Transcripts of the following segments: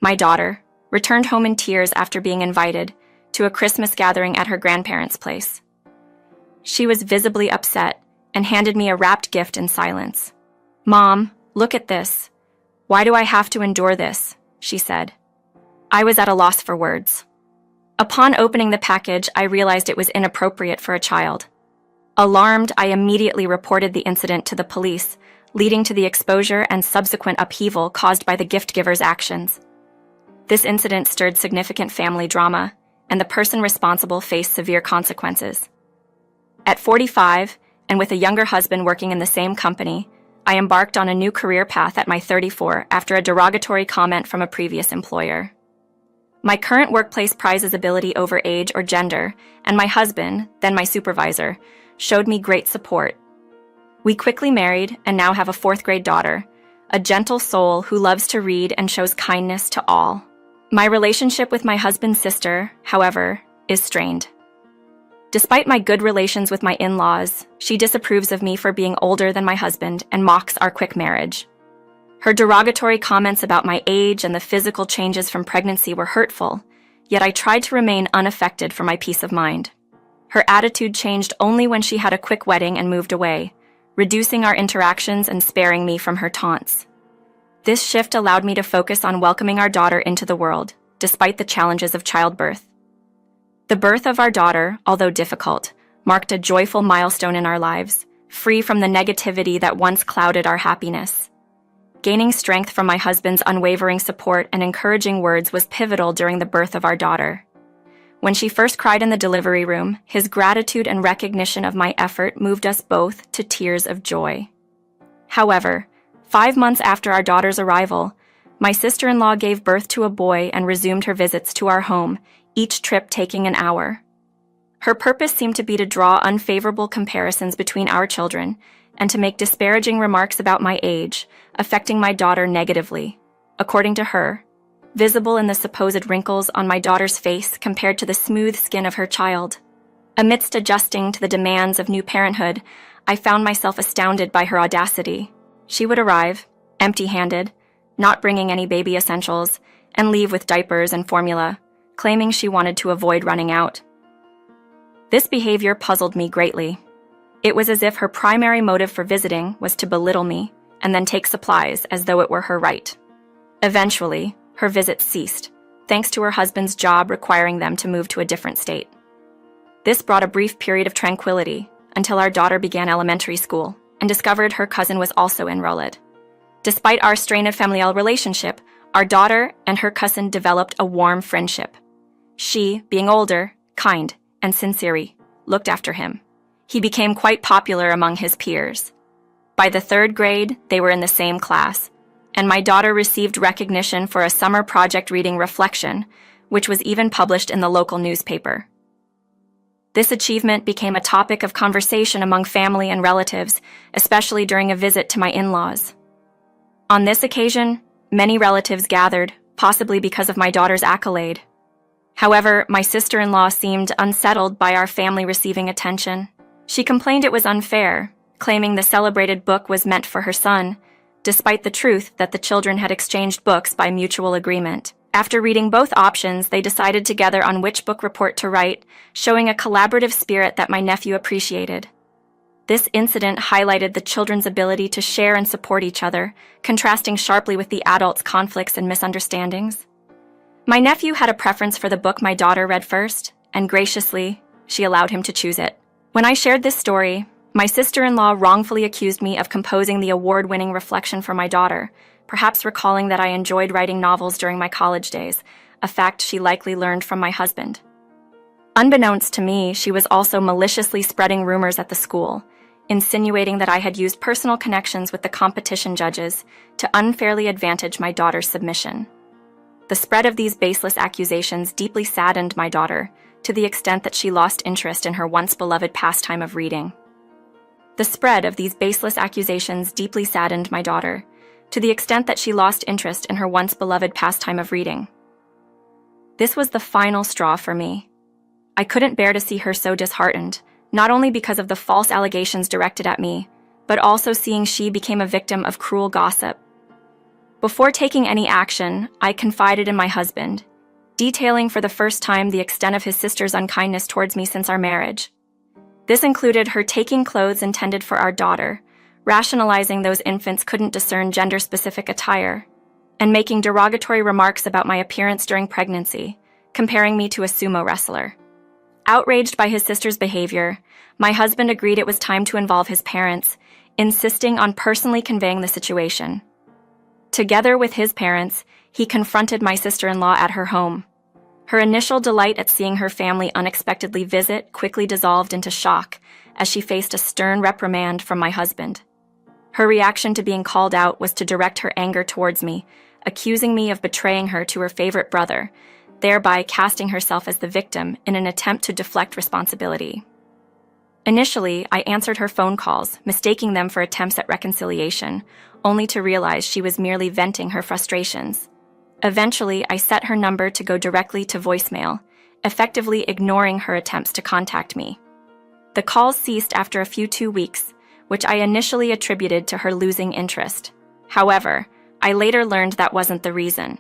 My daughter returned home in tears after being invited to a Christmas gathering at her grandparents' place. She was visibly upset and handed me a wrapped gift in silence. "Mom, look at this. Why do I have to endure this?" she said. I was at a loss for words. Upon opening the package, I realized it was inappropriate for a child. Alarmed, I immediately reported the incident to the police, leading to the exposure and subsequent upheaval caused by the gift giver's actions. This incident stirred significant family drama, and the person responsible faced severe consequences. At 45, and with a younger husband working in the same company, I embarked on a new career path at my 34 after a derogatory comment from a previous employer. My current workplace prizes ability over age or gender, and my husband, then my supervisor, showed me great support. We quickly married and now have a fourth-grade daughter, a gentle soul who loves to read and shows kindness to all. My relationship with my husband's sister, however, is strained. Despite my good relations with my in-laws, she disapproves of me for being older than my husband and mocks our quick marriage. Her derogatory comments about my age and the physical changes from pregnancy were hurtful, yet I tried to remain unaffected for my peace of mind. Her attitude changed only when she had a quick wedding and moved away, reducing our interactions and sparing me from her taunts. This shift allowed me to focus on welcoming our daughter into the world, despite the challenges of childbirth. The birth of our daughter, although difficult, marked a joyful milestone in our lives, free from the negativity that once clouded our happiness. Gaining strength from my husband's unwavering support and encouraging words was pivotal during the birth of our daughter. When she first cried in the delivery room, his gratitude and recognition of my effort moved us both to tears of joy. However, 5 months after our daughter's arrival, my sister-in-law gave birth to a boy and resumed her visits to our home, each trip taking an hour. Her purpose seemed to be to draw unfavorable comparisons between our children and to make disparaging remarks about my age, affecting my daughter negatively, according to her, visible in the supposed wrinkles on my daughter's face compared to the smooth skin of her child. Amidst adjusting to the demands of new parenthood, I found myself astounded by her audacity. She would arrive, empty-handed, not bringing any baby essentials, and leave with diapers and formula, claiming she wanted to avoid running out. This behavior puzzled me greatly. It was as if her primary motive for visiting was to belittle me and then take supplies as though it were her right. Eventually, her visits ceased, thanks to her husband's job requiring them to move to a different state. This brought a brief period of tranquility until our daughter began elementary school and discovered her cousin was also enrolled. Despite our strain of familial relationship, our daughter and her cousin developed a warm friendship. She, being older, kind, and sincere, looked after him. He became quite popular among his peers. By the 3rd grade, they were in the same class, and my daughter received recognition for a summer project reading Reflection, which was even published in the local newspaper. This achievement became a topic of conversation among family and relatives, especially during a visit to my in-laws. On this occasion, many relatives gathered, possibly because of my daughter's accolade. However, my sister-in-law seemed unsettled by our family receiving attention. She complained it was unfair, claiming the celebrated book was meant for her son, despite the truth that the children had exchanged books by mutual agreement. After reading both options, they decided together on which book report to write, showing a collaborative spirit that my nephew appreciated. This incident highlighted the children's ability to share and support each other, contrasting sharply with the adults' conflicts and misunderstandings. My nephew had a preference for the book my daughter read first, and graciously, she allowed him to choose it. When I shared this story, my sister-in-law wrongfully accused me of composing the award-winning Reflection for my daughter, perhaps recalling that I enjoyed writing novels during my college days, a fact she likely learned from my husband. Unbeknownst to me, she was also maliciously spreading rumors at the school, insinuating that I had used personal connections with the competition judges to unfairly advantage my daughter's submission. The spread of these baseless accusations deeply saddened my daughter, to the extent that she lost interest in her once-beloved pastime of reading. The spread of these baseless accusations deeply saddened my daughter, to the extent that she lost interest in her once-beloved pastime of reading. This was the final straw for me. I couldn't bear to see her so disheartened, not only because of the false allegations directed at me, but also seeing she became a victim of cruel gossip. Before taking any action, I confided in my husband, detailing for the first time the extent of his sister's unkindness towards me since our marriage. This included her taking clothes intended for our daughter, rationalizing those infants couldn't discern gender-specific attire, and making derogatory remarks about my appearance during pregnancy, comparing me to a sumo wrestler. Outraged by his sister's behavior, my husband agreed it was time to involve his parents, insisting on personally conveying the situation. Together with his parents, he confronted my sister-in-law at her home. Her initial delight at seeing her family unexpectedly visit quickly dissolved into shock as she faced a stern reprimand from my husband. Her reaction to being called out was to direct her anger towards me, accusing me of betraying her to her favorite brother, thereby casting herself as the victim in an attempt to deflect responsibility. Initially, I answered her phone calls, mistaking them for attempts at reconciliation, only to realize she was merely venting her frustrations. Eventually, I set her number to go directly to voicemail, effectively ignoring her attempts to contact me. The calls ceased after a few 2 weeks, which I initially attributed to her losing interest. However, I later learned that wasn't the reason.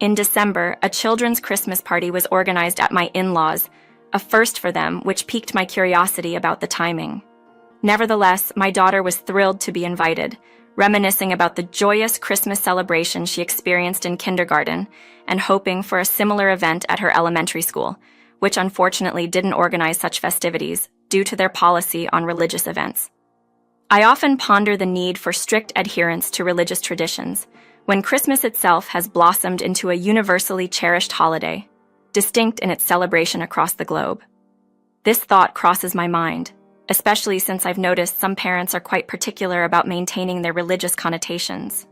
In December, a children's Christmas party was organized at my in-laws, a first for them, which piqued my curiosity about the timing. Nevertheless, my daughter was thrilled to be invited, reminiscing about the joyous Christmas celebration she experienced in kindergarten and hoping for a similar event at her elementary school, which unfortunately didn't organize such festivities due to their policy on religious events. I often ponder the need for strict adherence to religious traditions when Christmas itself has blossomed into a universally cherished holiday, distinct in its celebration across the globe. This thought crosses my mind, especially since I've noticed some parents are quite particular about maintaining their religious connotations.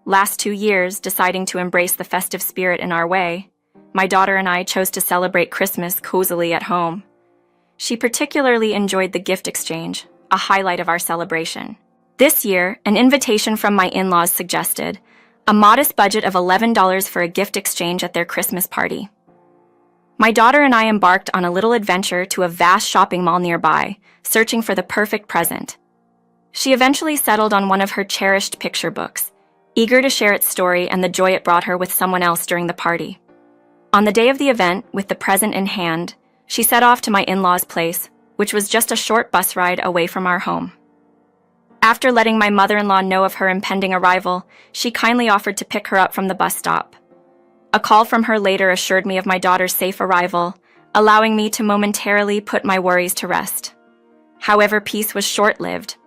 Last 2 years, deciding to embrace the festive spirit in our way, my daughter and I chose to celebrate Christmas cozily at home. She particularly enjoyed the gift exchange, a highlight of our celebration. This year, an invitation from my in-laws suggested a modest budget of $11 for a gift exchange at their Christmas party. My daughter and I embarked on a little adventure to a vast shopping mall nearby, searching for the perfect present. She eventually settled on one of her cherished picture books, eager to share its story and the joy it brought her with someone else during the party. On the day of the event, with the present in hand, she set off to my in-laws' place, which was just a short bus ride away from our home. After letting my mother-in-law know of her impending arrival, she kindly offered to pick her up from the bus stop. A call from her later assured me of my daughter's safe arrival, allowing me to momentarily put my worries to rest. However, peace was short-lived.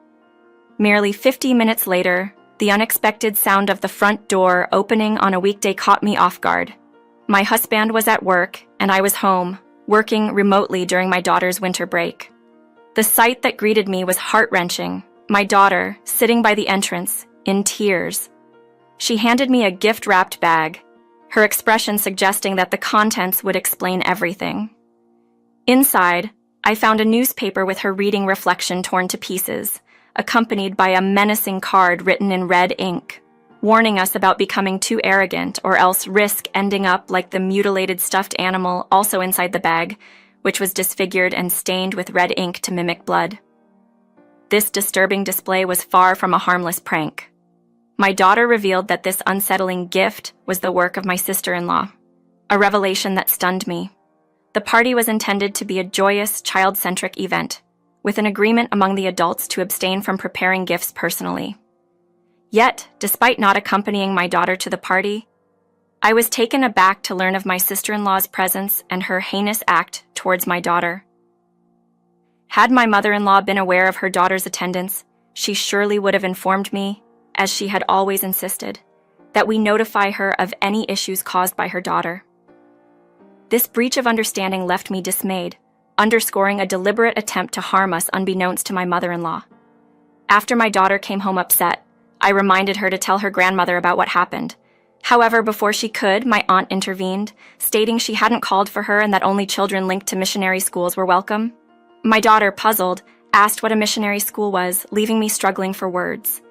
Merely 50 minutes later, the unexpected sound of the front door opening on a weekday caught me off guard. My husband was at work, and I was home, working remotely during my daughter's winter break. The sight that greeted me was heart-wrenching. My daughter, sitting by the entrance, in tears. She handed me a gift-wrapped bag, her expression suggesting that the contents would explain everything. Inside, I found a newspaper with her reading reflection torn to pieces, accompanied by a menacing card written in red ink, warning us about becoming too arrogant or else risk ending up like the mutilated stuffed animal also inside the bag, which was disfigured and stained with red ink to mimic blood. This disturbing display was far from a harmless prank. My daughter revealed that this unsettling gift was the work of my sister-in-law, a revelation that stunned me. The party was intended to be a joyous, child-centric event, with an agreement among the adults to abstain from preparing gifts personally. Yet, despite not accompanying my daughter to the party, I was taken aback to learn of my sister-in-law's presence and her heinous act towards my daughter. Had my mother-in-law been aware of her daughter's attendance, she surely would have informed me, as she had always insisted, that we notify her of any issues caused by her daughter. This breach of understanding left me dismayed, underscoring a deliberate attempt to harm us unbeknownst to my mother-in-law. After my daughter came home upset, I reminded her to tell her grandmother about what happened. However, before she could, my aunt intervened, stating she hadn't called for her and that only children linked to missionary schools were welcome. My daughter, puzzled, asked what a missionary school was, leaving me struggling for words.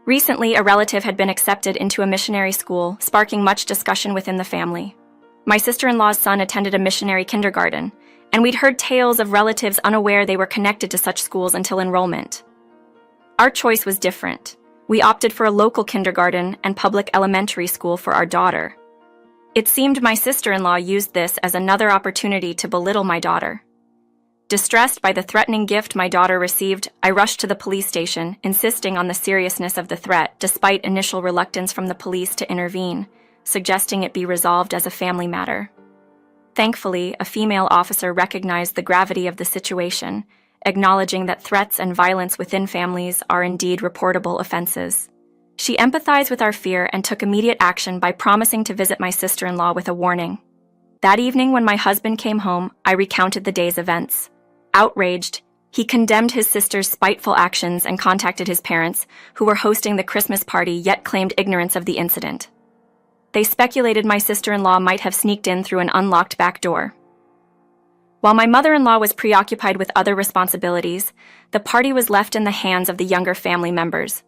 Recently, a relative had been accepted into a missionary school, sparking much discussion within the family. My sister-in-law's son attended a missionary kindergarten, and we'd heard tales of relatives unaware they were connected to such schools until enrollment. Our choice was different. We opted for a local kindergarten and public elementary school for our daughter. It seemed my sister-in-law used this as another opportunity to belittle my daughter. Distressed by the threatening gift my daughter received, I rushed to the police station, insisting on the seriousness of the threat despite initial reluctance from the police to intervene, suggesting it be resolved as a family matter. Thankfully, a female officer recognized the gravity of the situation, acknowledging that threats and violence within families are indeed reportable offenses. She empathized with our fear and took immediate action by promising to visit my sister-in-law with a warning. That evening, when my husband came home, I recounted the day's events. Outraged, he condemned his sister's spiteful actions and contacted his parents, who were hosting the Christmas party yet claimed ignorance of the incident. They speculated my sister-in-law might have sneaked in through an unlocked back door. While my mother-in-law was preoccupied with other responsibilities, the party was left in the hands of the younger family members.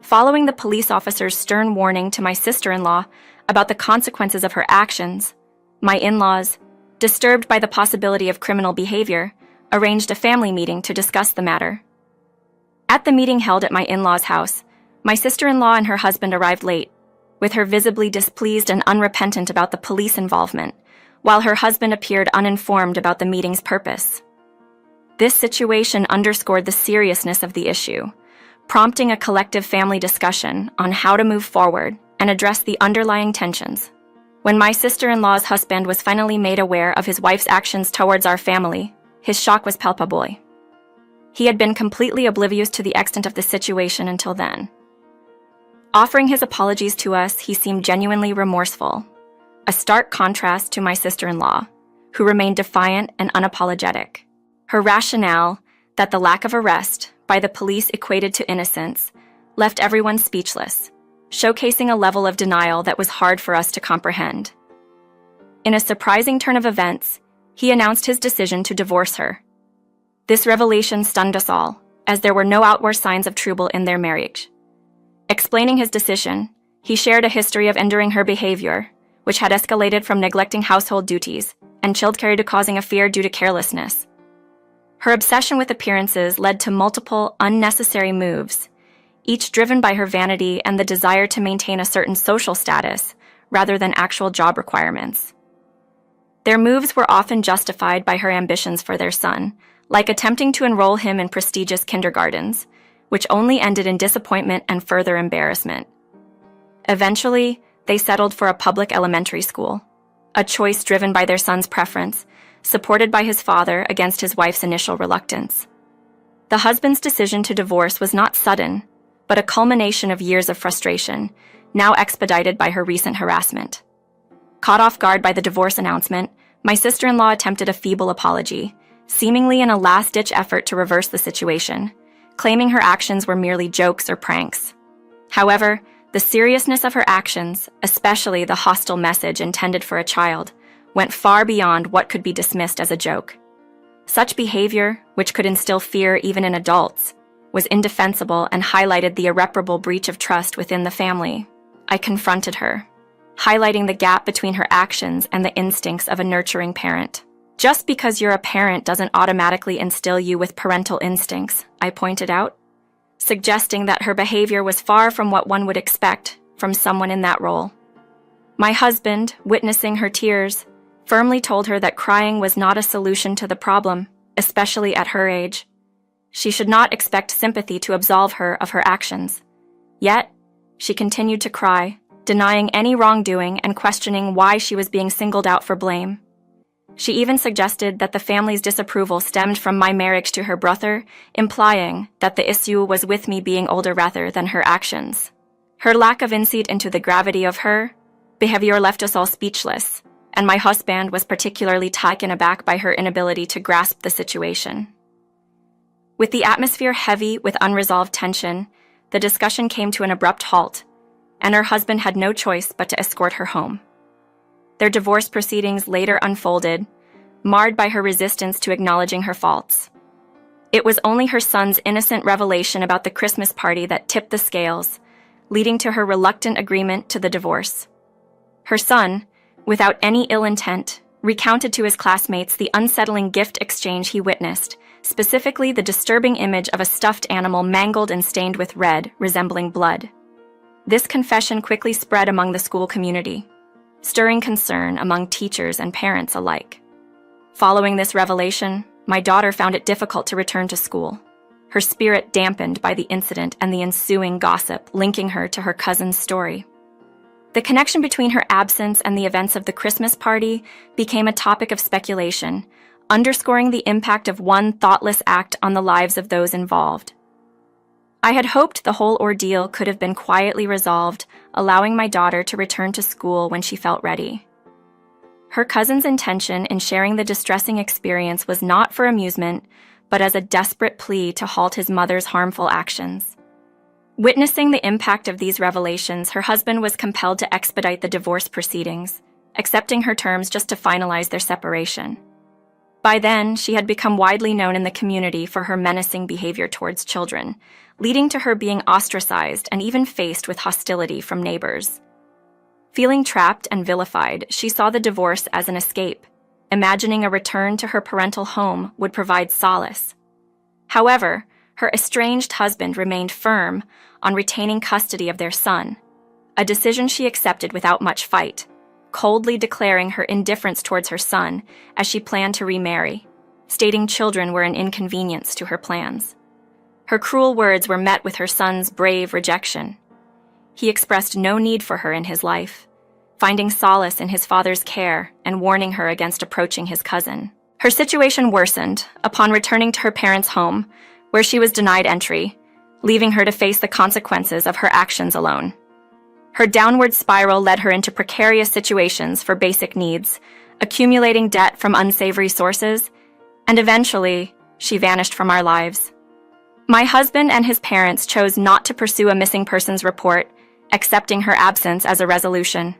Following the police officer's stern warning to my sister-in-law about the consequences of her actions, my in-laws, disturbed by the possibility of criminal behavior, arranged a family meeting to discuss the matter. At the meeting held at my in-laws' house, my sister-in-law and her husband arrived late, with her visibly displeased and unrepentant about the police involvement, while her husband appeared uninformed about the meeting's purpose. This situation underscored the seriousness of the issue, prompting a collective family discussion on how to move forward and address the underlying tensions. When my sister-in-law's husband was finally made aware of his wife's actions towards our family, his shock was palpable. He had been completely oblivious to the extent of the situation until then. Offering his apologies to us, he seemed genuinely remorseful, a stark contrast to my sister-in-law, who remained defiant and unapologetic. Her rationale, that the lack of arrest by the police equated to innocence, left everyone speechless, showcasing a level of denial that was hard for us to comprehend. In a surprising turn of events, he announced his decision to divorce her. This revelation stunned us all, as there were no outward signs of trouble in their marriage. Explaining his decision, he shared a history of enduring her behavior, which had escalated from neglecting household duties and childcare to causing a fear due to carelessness. Her obsession with appearances led to multiple unnecessary moves, each driven by her vanity and the desire to maintain a certain social status rather than actual job requirements. Their moves were often justified by her ambitions for their son, like attempting to enroll him in prestigious kindergartens, which only ended in disappointment and further embarrassment. Eventually, they settled for a public elementary school, a choice driven by their son's preference, supported by his father against his wife's initial reluctance. The husband's decision to divorce was not sudden, but a culmination of years of frustration, now expedited by her recent harassment. Caught off guard by the divorce announcement, my sister-in-law attempted a feeble apology, seemingly in a last-ditch effort to reverse the situation, claiming her actions were merely jokes or pranks. However, the seriousness of her actions, especially the hostile message intended for a child, went far beyond what could be dismissed as a joke. Such behavior, which could instill fear even in adults, was indefensible and highlighted the irreparable breach of trust within the family. I confronted her, highlighting the gap between her actions and the instincts of a nurturing parent. Just because you're a parent doesn't automatically instill you with parental instincts, I pointed out, suggesting that her behavior was far from what one would expect from someone in that role. My husband, witnessing her tears, firmly told her that crying was not a solution to the problem, especially at her age. She should not expect sympathy to absolve her of her actions. Yet, she continued to cry, denying any wrongdoing and questioning why she was being singled out for blame. She even suggested that the family's disapproval stemmed from my marriage to her brother, implying that the issue was with me being older rather than her actions. Her lack of insight into the gravity of her behavior left us all speechless, and my husband was particularly taken aback by her inability to grasp the situation. With the atmosphere heavy with unresolved tension, the discussion came to an abrupt halt, and her husband had no choice but to escort her home. Their divorce proceedings later unfolded, marred by her resistance to acknowledging her faults. It was only her son's innocent revelation about the Christmas party that tipped the scales, leading to her reluctant agreement to the divorce. Her son, without any ill intent, recounted to his classmates the unsettling gift exchange he witnessed, specifically the disturbing image of a stuffed animal mangled and stained with red, resembling blood. This confession quickly spread among the school community, stirring concern among teachers and parents alike. Following this revelation, my daughter found it difficult to return to school, her spirit dampened by the incident and the ensuing gossip linking her to her cousin's story. The connection between her absence and the events of the Christmas party became a topic of speculation, underscoring the impact of one thoughtless act on the lives of those involved. I had hoped the whole ordeal could have been quietly resolved, allowing my daughter to return to school when she felt ready. Her cousin's intention in sharing the distressing experience was not for amusement, but as a desperate plea to halt his mother's harmful actions. Witnessing the impact of these revelations, her husband was compelled to expedite the divorce proceedings, accepting her terms just to finalize their separation. By then, she had become widely known in the community for her menacing behavior towards children, leading to her being ostracized and even faced with hostility from neighbors. Feeling trapped and vilified, she saw the divorce as an escape, imagining a return to her parental home would provide solace. However, her estranged husband remained firm on retaining custody of their son, a decision she accepted without much fight, coldly declaring her indifference towards her son as she planned to remarry, stating children were an inconvenience to her plans. Her cruel words were met with her son's brave rejection. He expressed no need for her in his life, finding solace in his father's care and warning her against approaching his cousin. Her situation worsened upon returning to her parents' home, where she was denied entry, leaving her to face the consequences of her actions alone. Her downward spiral led her into precarious situations for basic needs, accumulating debt from unsavory sources, and eventually, she vanished from our lives. My husband and his parents chose not to pursue a missing persons report, accepting her absence as a resolution.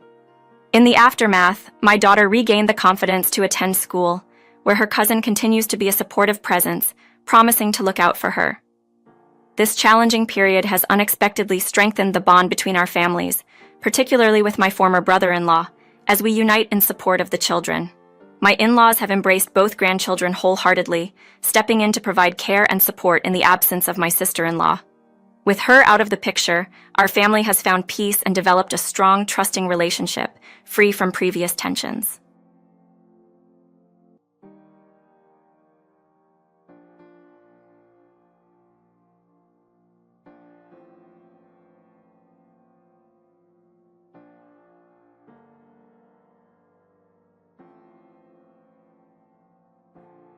In the aftermath, my daughter regained the confidence to attend school, where her cousin continues to be a supportive presence, promising to look out for her. This challenging period has unexpectedly strengthened the bond between our families, particularly with my former brother-in-law, as we unite in support of the children. My in-laws have embraced both grandchildren wholeheartedly, stepping in to provide care and support in the absence of my sister-in-law. With her out of the picture, our family has found peace and developed a strong, trusting relationship, free from previous tensions.